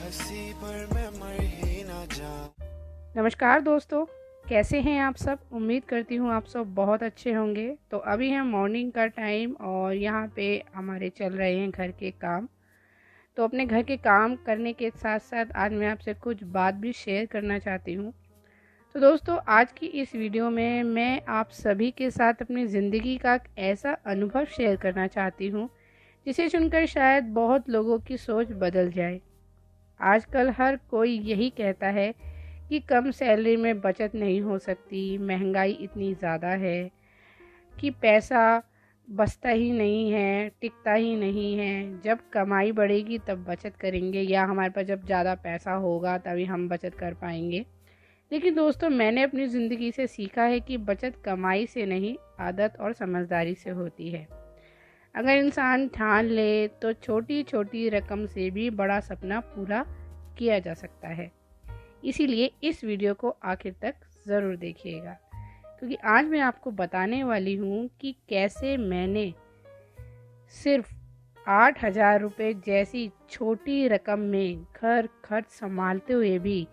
हंसी पर मैं मर ही ना जाऊं। नमस्कार दोस्तों, कैसे हैं आप सब। उम्मीद करती हूँ आप सब बहुत अच्छे होंगे। तो अभी है मॉर्निंग का टाइम और यहाँ पे हमारे चल रहे हैं घर के काम। तो अपने घर के काम करने के साथ साथ आज मैं आपसे कुछ बात भी शेयर करना चाहती हूँ। तो दोस्तों, आज की इस वीडियो में मैं आप सभी के साथ अपनी ज़िंदगी का एक ऐसा अनुभव शेयर करना चाहती हूँ जिसे सुनकर शायद बहुत लोगों की सोच बदल जाए। आजकल हर कोई यही कहता है कि कम सैलरी में बचत नहीं हो सकती, महंगाई इतनी ज़्यादा है कि पैसा बचता ही नहीं है, टिकता ही नहीं है। जब कमाई बढ़ेगी तब बचत करेंगे, या हमारे पास जब ज़्यादा पैसा होगा तभी हम बचत कर पाएंगे। लेकिन दोस्तों, मैंने अपनी ज़िंदगी से सीखा है कि बचत कमाई से नहीं, आदत और समझदारी से होती है। अगर इंसान ठान ले तो छोटी छोटी रकम से भी बड़ा सपना पूरा किया जा सकता है। इसीलिए इस वीडियो को आखिर तक ज़रूर देखिएगा, क्योंकि आज मैं आपको बताने वाली हूँ कि कैसे मैंने सिर्फ 8,000 रुपये जैसी छोटी रकम में घर खर्च संभालते हुए भी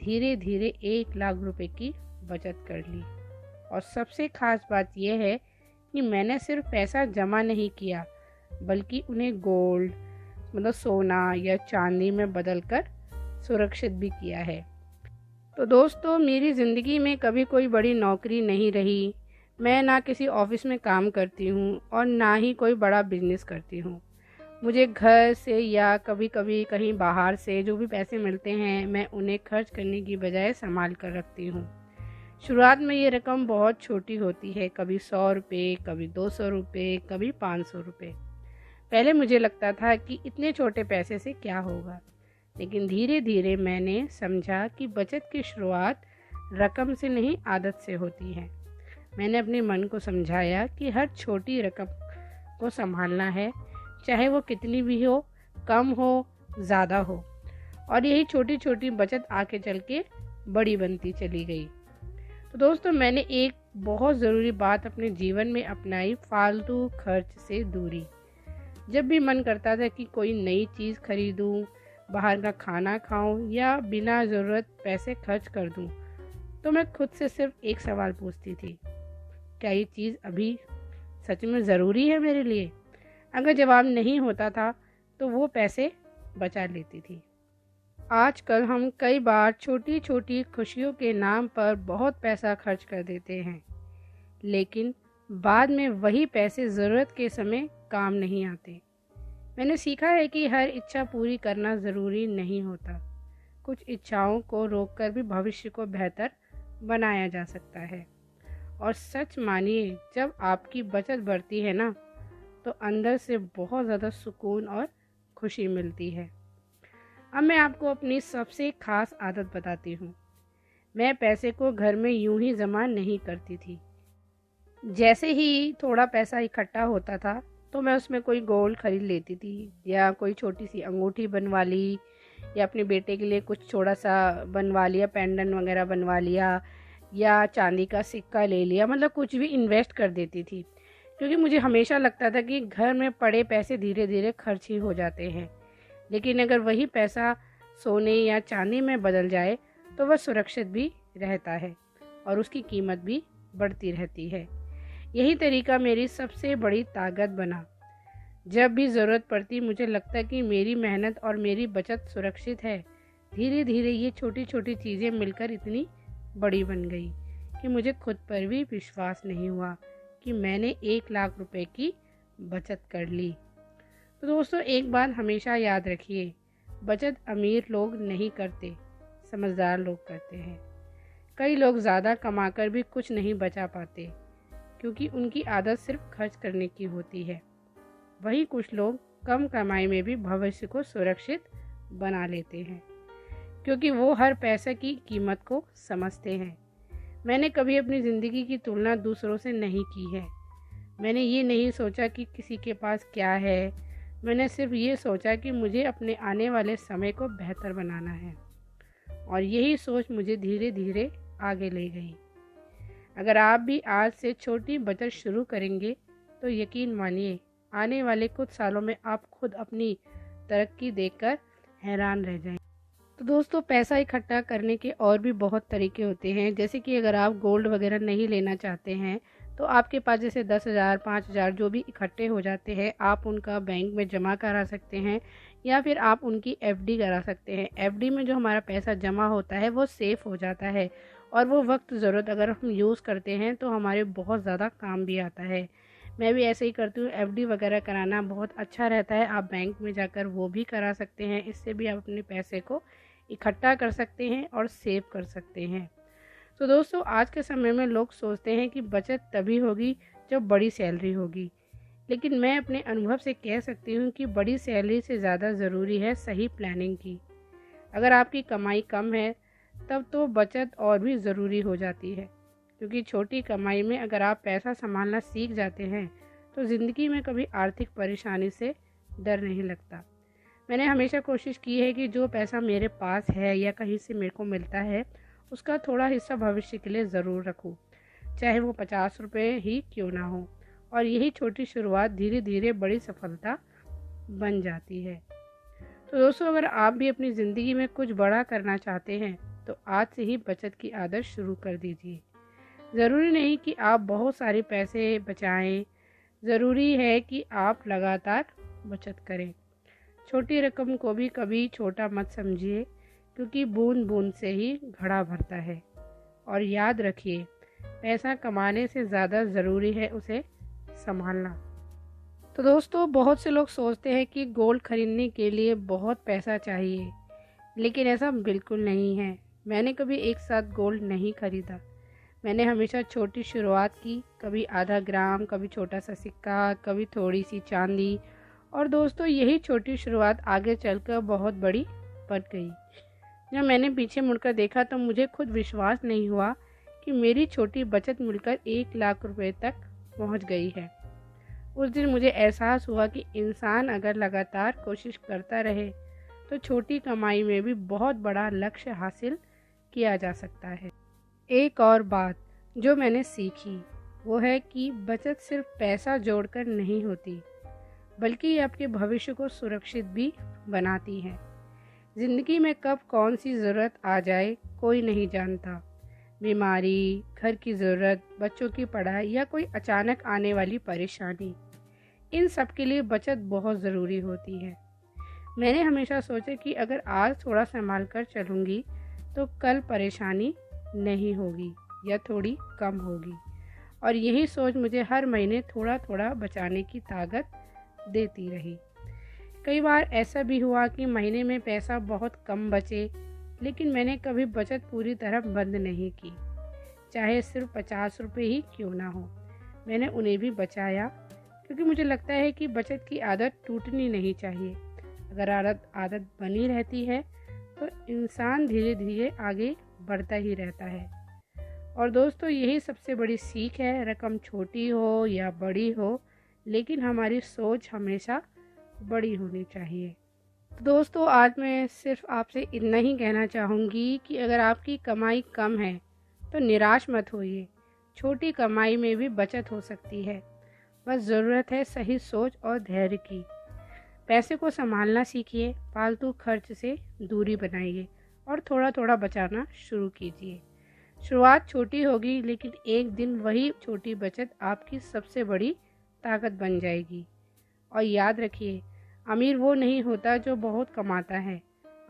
धीरे धीरे 1 लाख रुपए की बचत कर ली। और सबसे ख़ास बात यह है कि मैंने सिर्फ पैसा जमा नहीं किया, बल्कि उन्हें गोल्ड मतलब सोना या चांदी में बदलकर सुरक्षित भी किया है। तो दोस्तों, मेरी ज़िंदगी में कभी कोई बड़ी नौकरी नहीं रही। मैं ना किसी ऑफिस में काम करती हूँ और ना ही कोई बड़ा बिजनेस करती हूँ। मुझे घर से या कभी कभी कहीं बाहर से जो भी पैसे मिलते हैं, मैं उन्हें खर्च करने की बजाय संभाल कर रखती हूँ। शुरुआत में ये रकम बहुत छोटी होती है, कभी 100 रुपये, कभी 200 रुपये, कभी 500 रुपये। पहले मुझे लगता था कि इतने छोटे पैसे से क्या होगा, लेकिन धीरे धीरे मैंने समझा कि बचत की शुरुआत रकम से नहीं, आदत से होती है। मैंने अपने मन को समझाया कि हर छोटी रकम को संभालना है, चाहे वो कितनी भी हो, कम हो, ज़्यादा हो। और यही छोटी छोटी बचत आगे चल के बड़ी बनती चली गई। तो दोस्तों, मैंने एक बहुत ज़रूरी बात अपने जीवन में अपनाई, फालतू खर्च से दूरी। जब भी मन करता था कि कोई नई चीज़ खरीदूं, बाहर का खाना खाऊं या बिना ज़रूरत पैसे खर्च कर दूं, तो मैं खुद से सिर्फ एक सवाल पूछती थी, क्या ये चीज़ अभी सच में ज़रूरी है मेरे लिए। अगर जवाब नहीं होता था तो वो पैसे बचा लेती थी। आजकल हम कई बार छोटी छोटी खुशियों के नाम पर बहुत पैसा खर्च कर देते हैं, लेकिन बाद में वही पैसे ज़रूरत के समय काम नहीं आते। मैंने सीखा है कि हर इच्छा पूरी करना ज़रूरी नहीं होता। कुछ इच्छाओं को रोककर भी भविष्य को बेहतर बनाया जा सकता है। और सच मानिए, जब आपकी बचत बढ़ती है ना, तो अंदर से बहुत ज़्यादा सुकून और खुशी मिलती है। अब मैं आपको अपनी सबसे ख़ास आदत बताती हूँ। मैं पैसे को घर में यूं ही जमा नहीं करती थी। जैसे ही थोड़ा पैसा इकट्ठा होता था तो मैं उसमें कोई गोल्ड खरीद लेती थी, या कोई छोटी सी अंगूठी बनवा ली, या अपने बेटे के लिए कुछ थोड़ा सा बनवा लिया, पेंडेंट वगैरह बनवा लिया, या चांदी का सिक्का ले लिया। मतलब कुछ भी इन्वेस्ट कर देती थी, क्योंकि मुझे हमेशा लगता था कि घर में पड़े पैसे धीरे धीरे खर्च ही हो जाते हैं, लेकिन अगर वही पैसा सोने या चांदी में बदल जाए तो वह सुरक्षित भी रहता है और उसकी कीमत भी बढ़ती रहती है। यही तरीका मेरी सबसे बड़ी ताकत बना। जब भी ज़रूरत पड़ती मुझे लगता कि मेरी मेहनत और मेरी बचत सुरक्षित है। धीरे धीरे ये छोटी छोटी चीज़ें मिलकर इतनी बड़ी बन गई कि मुझे खुद पर भी विश्वास नहीं हुआ कि मैंने 1 लाख रुपए की बचत कर ली। तो दोस्तों, एक बात हमेशा याद रखिए, बचत अमीर लोग नहीं करते, समझदार लोग करते हैं। कई लोग ज़्यादा कमाकर भी कुछ नहीं बचा पाते, क्योंकि उनकी आदत सिर्फ खर्च करने की होती है। वहीं कुछ लोग कम कमाई में भी भविष्य को सुरक्षित बना लेते हैं, क्योंकि वो हर पैसे की कीमत को समझते हैं। मैंने कभी अपनी ज़िंदगी की तुलना दूसरों से नहीं की है। मैंने ये नहीं सोचा कि किसी के पास क्या है। मैंने सिर्फ ये सोचा कि मुझे अपने आने वाले समय को बेहतर बनाना है, और यही सोच मुझे धीरे धीरे आगे ले गई। अगर आप भी आज से छोटी बचत शुरू करेंगे तो यकीन मानिए, आने वाले कुछ सालों में आप खुद अपनी तरक्की देखकर हैरान रह जाएंगे। तो दोस्तों पैसा इकट्ठा करने के और भी बहुत तरीके होते हैं, जैसे कि अगर आप गोल्ड वगैरह नहीं लेना चाहते हैं तो आपके पास जैसे 10,000 5,000 जो भी इकट्ठे हो जाते हैं आप उनका बैंक में जमा करा सकते हैं या फिर आप उनकी एफडी करा सकते हैं। एफडी में जो हमारा पैसा जमा होता है वो सेफ़ हो जाता है और वो वक्त ज़रूरत अगर हम यूज़ करते हैं तो हमारे बहुत ज़्यादा काम भी आता है। मैं भी ऐसे ही करती हूँ, एफडी वगैरह कराना बहुत अच्छा रहता है। आप बैंक में जाकर वो भी करा सकते हैं, इससे भी आप अपने पैसे को इकट्ठा कर सकते हैं और सेव कर सकते हैं। तो दोस्तों आज के समय में लोग सोचते हैं कि बचत तभी होगी जब बड़ी सैलरी होगी, लेकिन मैं अपने अनुभव से कह सकती हूँ कि बड़ी सैलरी से ज़्यादा ज़रूरी है सही प्लानिंग की। अगर आपकी कमाई कम है तब तो बचत और भी ज़रूरी हो जाती है, क्योंकि छोटी कमाई में अगर आप पैसा संभालना सीख जाते हैं तो ज़िंदगी में कभी आर्थिक परेशानी से डर नहीं लगता। मैंने हमेशा कोशिश की है कि जो पैसा मेरे पास है या कहीं से मेरे को मिलता है उसका थोड़ा हिस्सा भविष्य के लिए ज़रूर रखूं, चाहे वो 50 रुपये ही क्यों ना हो। और यही छोटी शुरुआत धीरे धीरे बड़ी सफलता बन जाती है। तो दोस्तों अगर आप भी अपनी ज़िंदगी में कुछ बड़ा करना चाहते हैं तो आज से ही बचत की आदत शुरू कर दीजिए। ज़रूरी नहीं कि आप बहुत सारे पैसे बचाएं, ज़रूरी है कि आप लगातार बचत करें। छोटी रकम को भी कभी छोटा मत समझिए, क्योंकि बूंद बूंद से ही घड़ा भरता है। और याद रखिए, पैसा कमाने से ज़्यादा ज़रूरी है उसे संभालना। तो दोस्तों बहुत से लोग सोचते हैं कि गोल्ड खरीदने के लिए बहुत पैसा चाहिए, लेकिन ऐसा बिल्कुल नहीं है। मैंने कभी एक साथ गोल्ड नहीं खरीदा। मैंने हमेशा छोटी शुरुआत की, कभी आधा ग्राम, कभी छोटा सा सिक्का, कभी थोड़ी सी चांदी। और दोस्तों यही छोटी शुरुआत आगे चलकर बहुत बड़ी बन गई। जब मैंने पीछे मुड़कर देखा तो मुझे खुद विश्वास नहीं हुआ कि मेरी छोटी बचत मिलकर 1 लाख रुपए तक पहुंच गई है। उस दिन मुझे एहसास हुआ कि इंसान अगर लगातार कोशिश करता रहे तो छोटी कमाई में भी बहुत बड़ा लक्ष्य हासिल किया जा सकता है। एक और बात जो मैंने सीखी वो है कि बचत सिर्फ पैसा जोड़कर नहीं होती, बल्कि ये आपके भविष्य को सुरक्षित भी बनाती है। ज़िंदगी में कब कौन सी ज़रूरत आ जाए कोई नहीं जानता। बीमारी, घर की ज़रूरत, बच्चों की पढ़ाई या कोई अचानक आने वाली परेशानी, इन सब के लिए बचत बहुत ज़रूरी होती है। मैंने हमेशा सोचा कि अगर आज थोड़ा संभाल कर चलूँगी तो कल परेशानी नहीं होगी या थोड़ी कम होगी। और यही सोच मुझे हर महीने थोड़ा थोड़ा बचाने की ताकत देती रही। कई बार ऐसा भी हुआ कि महीने में पैसा बहुत कम बचे, लेकिन मैंने कभी बचत पूरी तरह बंद नहीं की। चाहे सिर्फ 50 रुपये ही क्यों ना हो, मैंने उन्हें भी बचाया, क्योंकि मुझे लगता है कि बचत की आदत टूटनी नहीं चाहिए। अगर आदत बनी रहती है तो इंसान धीरे धीरे आगे बढ़ता ही रहता है। और दोस्तों यही सबसे बड़ी सीख है, रकम छोटी हो या बड़ी हो, लेकिन हमारी सोच हमेशा बड़ी होनी चाहिए। तो दोस्तों आज मैं सिर्फ आपसे इतना ही कहना चाहूँगी कि अगर आपकी कमाई कम है तो निराश मत होइए। छोटी कमाई में भी बचत हो सकती है, बस ज़रूरत है सही सोच और धैर्य की। पैसे को संभालना सीखिए, फालतू खर्च से दूरी बनाइए और थोड़ा थोड़ा बचाना शुरू कीजिए। शुरुआत छोटी होगी, लेकिन एक दिन वही छोटी बचत आपकी सबसे बड़ी ताकत बन जाएगी। और याद रखिए, अमीर वो नहीं होता जो बहुत कमाता है,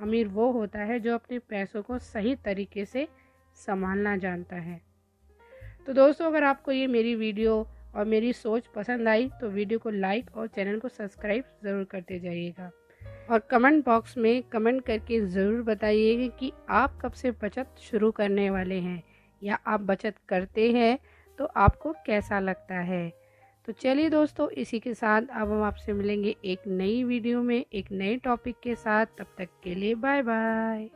अमीर वो होता है जो अपने पैसों को सही तरीके से संभालना जानता है। तो दोस्तों अगर आपको ये मेरी वीडियो और मेरी सोच पसंद आई तो वीडियो को लाइक और चैनल को सब्सक्राइब ज़रूर करते जाइएगा। और कमेंट बॉक्स में कमेंट करके ज़रूर बताइएगा कि आप कब से बचत शुरू करने वाले हैं, या आप बचत करते हैं तो आपको कैसा लगता है। तो चलिए दोस्तों इसी के साथ अब हम आपसे मिलेंगे एक नई वीडियो में एक नए टॉपिक के साथ। तब तक के लिए बाय बाय।